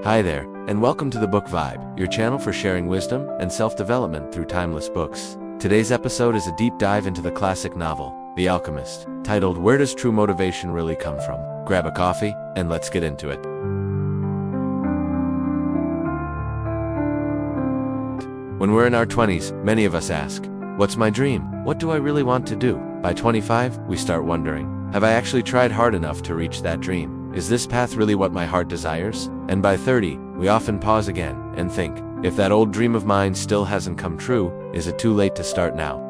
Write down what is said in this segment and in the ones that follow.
Hi there, and welcome to the Book Vibe, your channel for sharing wisdom and self-development through timeless books. Today's episode is a deep dive into the classic novel, The Alchemist, titled Where Does True Motivation Really Come From? Grab a coffee, and let's get into it. When we're in our 20s, many of us ask, what's my dream? What do I really want to do? By 25, we start wondering, have I actually tried hard enough to reach that dream? Is this path really what my heart desires? And by 30, we often pause again and think, if that old dream of mine still hasn't come true, is it too late to start now?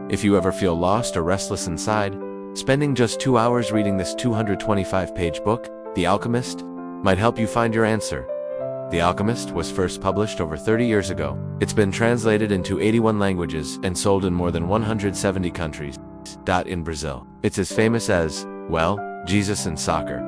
If you ever feel lost or restless inside, spending just 2 hours reading this 225-page book, The Alchemist, might help you find your answer. The Alchemist was first published over 30 years ago. It's been translated into 81 languages and sold in more than 170 countries. In Brazil, it's as famous as, well, Jesus and soccer.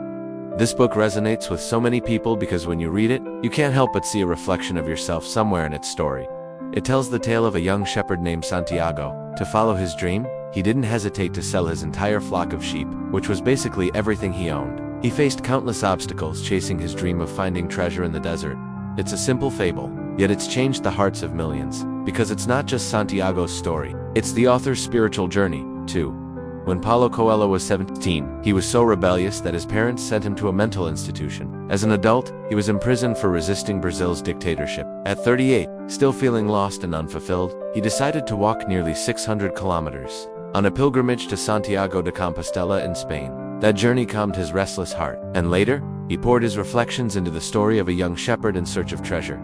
This book resonates with so many people because when you read it, you can't help but see a reflection of yourself somewhere in its story. It tells the tale of a young shepherd named Santiago. To follow his dream, he didn't hesitate to sell his entire flock of sheep, which was basically everything he owned. He faced countless obstacles chasing his dream of finding treasure in the desert. It's a simple fable, yet it's changed the hearts of millions, because it's not just Santiago's story, it's the author's spiritual journey, too. When Paulo Coelho was 17, he was so rebellious that his parents sent him to a mental institution. As an adult, he was imprisoned for resisting Brazil's dictatorship. At 38, still feeling lost and unfulfilled, he decided to walk nearly 600 kilometers on a pilgrimage to Santiago de Compostela in Spain. That journey calmed his restless heart, and later, he poured his reflections into the story of a young shepherd in search of treasure.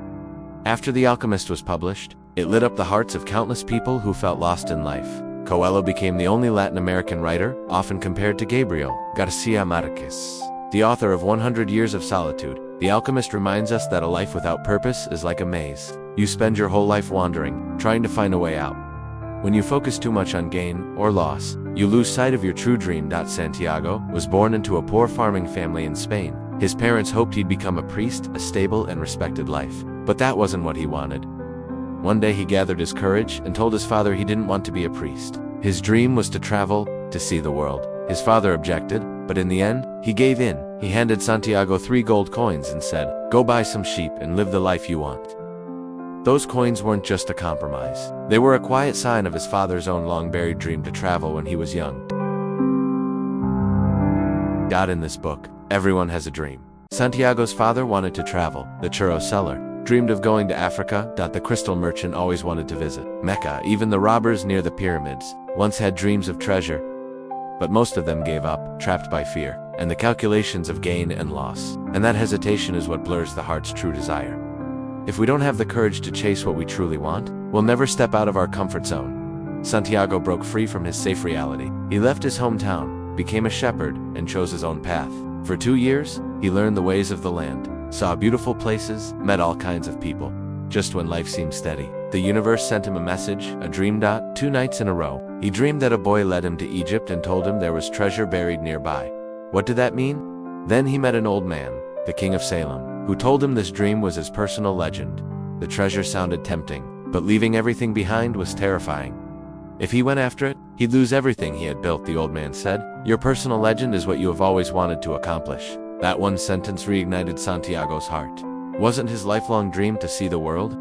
After The Alchemist was published, it lit up the hearts of countless people who felt lost in life. Coelho became the only Latin American writer, often compared to Gabriel Garcia Marquez, the author of 100 Years of Solitude. The Alchemist reminds us that a life without purpose is like a maze. You spend your whole life wandering, trying to find a way out. When you focus too much on gain or loss, you lose sight of your true dream. Santiago was born into a poor farming family in Spain. His parents hoped he'd become a priest, a stable and respected life. But that wasn't what he wanted. One day he gathered his courage and told his father he didn't want to be a priest. His dream was to travel, to see the world. His father objected, but in the end, he gave in. He handed Santiago 3 gold coins and said, "Go buy some sheep and live the life you want." Those coins weren't just a compromise. They were a quiet sign of his father's own long-buried dream to travel when he was young. In this book, everyone has a dream. Santiago's father wanted to travel. The churro seller dreamed of going to Africa. The crystal merchant always wanted to visit Mecca. Even the robbers near the pyramids once had dreams of treasure. But most of them gave up, trapped by fear and the calculations of gain and loss. And that hesitation is what blurs the heart's true desire. If we don't have the courage to chase what we truly want, we'll never step out of our comfort zone. Santiago broke free from his safe reality. He left his hometown, became a shepherd, and chose his own path. For 2 years, he learned the ways of the land, saw beautiful places, met all kinds of people. Just when life seemed steady, the universe sent him a message, a dream. 2 nights in a row, he dreamed that a boy led him to Egypt and told him there was treasure buried nearby. What did that mean? Then he met an old man, the king of Salem, who told him this dream was his personal legend. The treasure sounded tempting, but leaving everything behind was terrifying. If he went after it, he'd lose everything he had built. The old man said, "Your personal legend is what you have always wanted to accomplish." That one sentence reignited Santiago's heart. Wasn't his lifelong dream to see the world?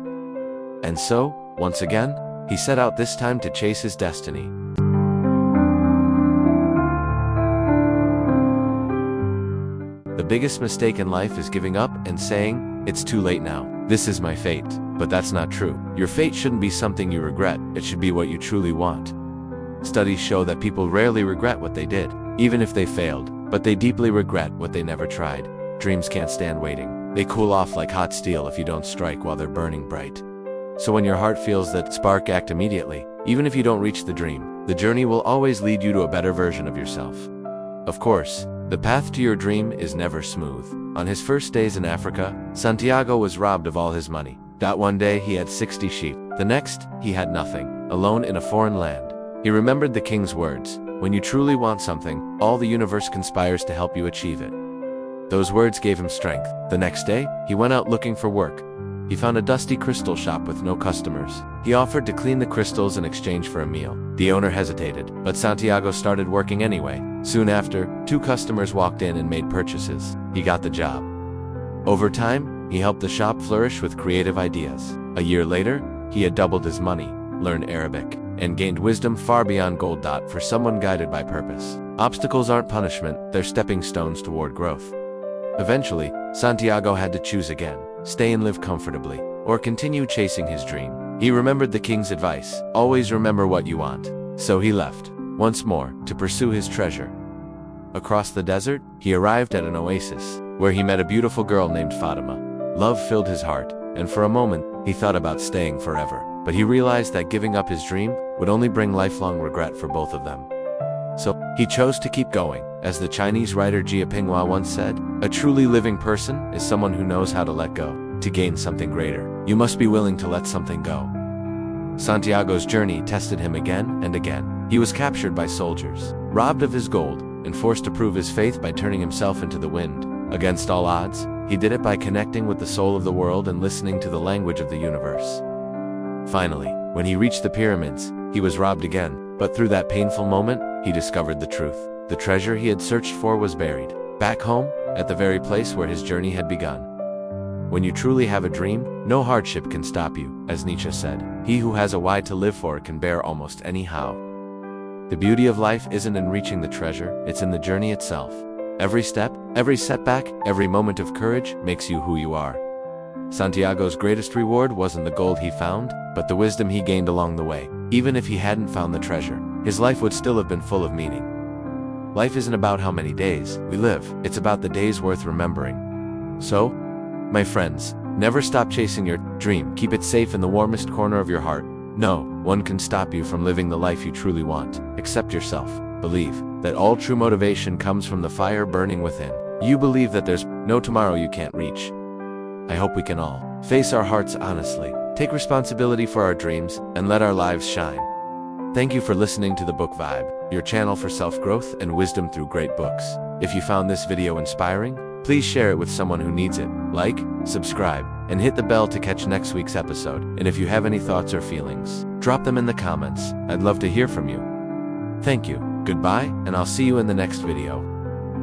And so, once again, he set out, this time to chase his destiny. The biggest mistake in life is giving up and saying, "It's too late now. This is my fate." But that's not true. Your fate shouldn't be something you regret. It should be what you truly want. Studies show that people rarely regret what they did, even if they failed, but they deeply regret what they never tried. Dreams can't stand waiting. They cool off like hot steel if you don't strike while they're burning bright. So when your heart feels that spark, act immediately. Even if you don't reach the dream, the journey will always lead you to a better version of yourself. Of course, the path to your dream is never smooth. On his first days in Africa, Santiago was robbed of all his money. One day he had 60 sheep. The next, he had nothing, alone in a foreign land. He remembered the king's words, "When you truly want something, all the universe conspires to help you achieve it." Those words gave him strength. The next day, he went out looking for work. He found a dusty crystal shop with no customers. He offered to clean the crystals in exchange for a meal. The owner hesitated, but Santiago started working anyway. Soon after, 2 customers walked in and made purchases. He got the job. Over time, he helped the shop flourish with creative ideas. A year later, he had doubled his money, learned Arabic, and gained wisdom far beyond gold. For someone guided by purpose, obstacles aren't punishment, they're stepping stones toward growth. Eventually, Santiago had to choose again: stay and live comfortably, or continue chasing his dream. He remembered the king's advice: always remember what you want. So he left, once more, to pursue his treasure. Across the desert, he arrived at an oasis, where he met a beautiful girl named Fatima. Love filled his heart, and for a moment, he thought about staying forever. But he realized that giving up his dream would only bring lifelong regret for both of them. So, he chose to keep going. As the Chinese writer Jia Pinghua once said, "A truly living person is someone who knows how to let go. To gain something greater, you must be willing to let something go." Santiago's journey tested him again and again. He was captured by soldiers, robbed of his gold, and forced to prove his faith by turning himself into the wind. Against all odds, he did it by connecting with the soul of the world and listening to the language of the universe. Finally, when he reached the pyramids, he was robbed again, but through that painful moment, he discovered the truth. The treasure he had searched for was buried, back home, at the very place where his journey had begun. When you truly have a dream, no hardship can stop you, as Nietzsche said. He who has a why to live for can bear almost any how. The beauty of life isn't in reaching the treasure, it's in the journey itself. Every step, every setback, every moment of courage makes you who you are. Santiago's greatest reward wasn't the gold he found, but the wisdom he gained along the way. Even if he hadn't found the treasure, his life would still have been full of meaning. Life isn't about how many days we live, it's about the days worth remembering. So, my friends, never stop chasing your dream. Keep it safe in the warmest corner of your heart. No one can stop you from living the life you truly want. Accept yourself. Believe that all true motivation comes from the fire burning within. You believe that there's no tomorrow you can't reach. I hope we can all face our hearts honestly, take responsibility for our dreams, and let our lives shine. Thank you for listening to The Book Vibe, your channel for self-growth and wisdom through great books. If you found this video inspiring, please share it with someone who needs it. Like, subscribe, and hit the bell to catch next week's episode. And if you have any thoughts or feelings, drop them in the comments. I'd love to hear from you. Thank you, goodbye, and I'll see you in the next video.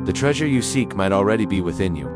The treasure you seek might already be within you.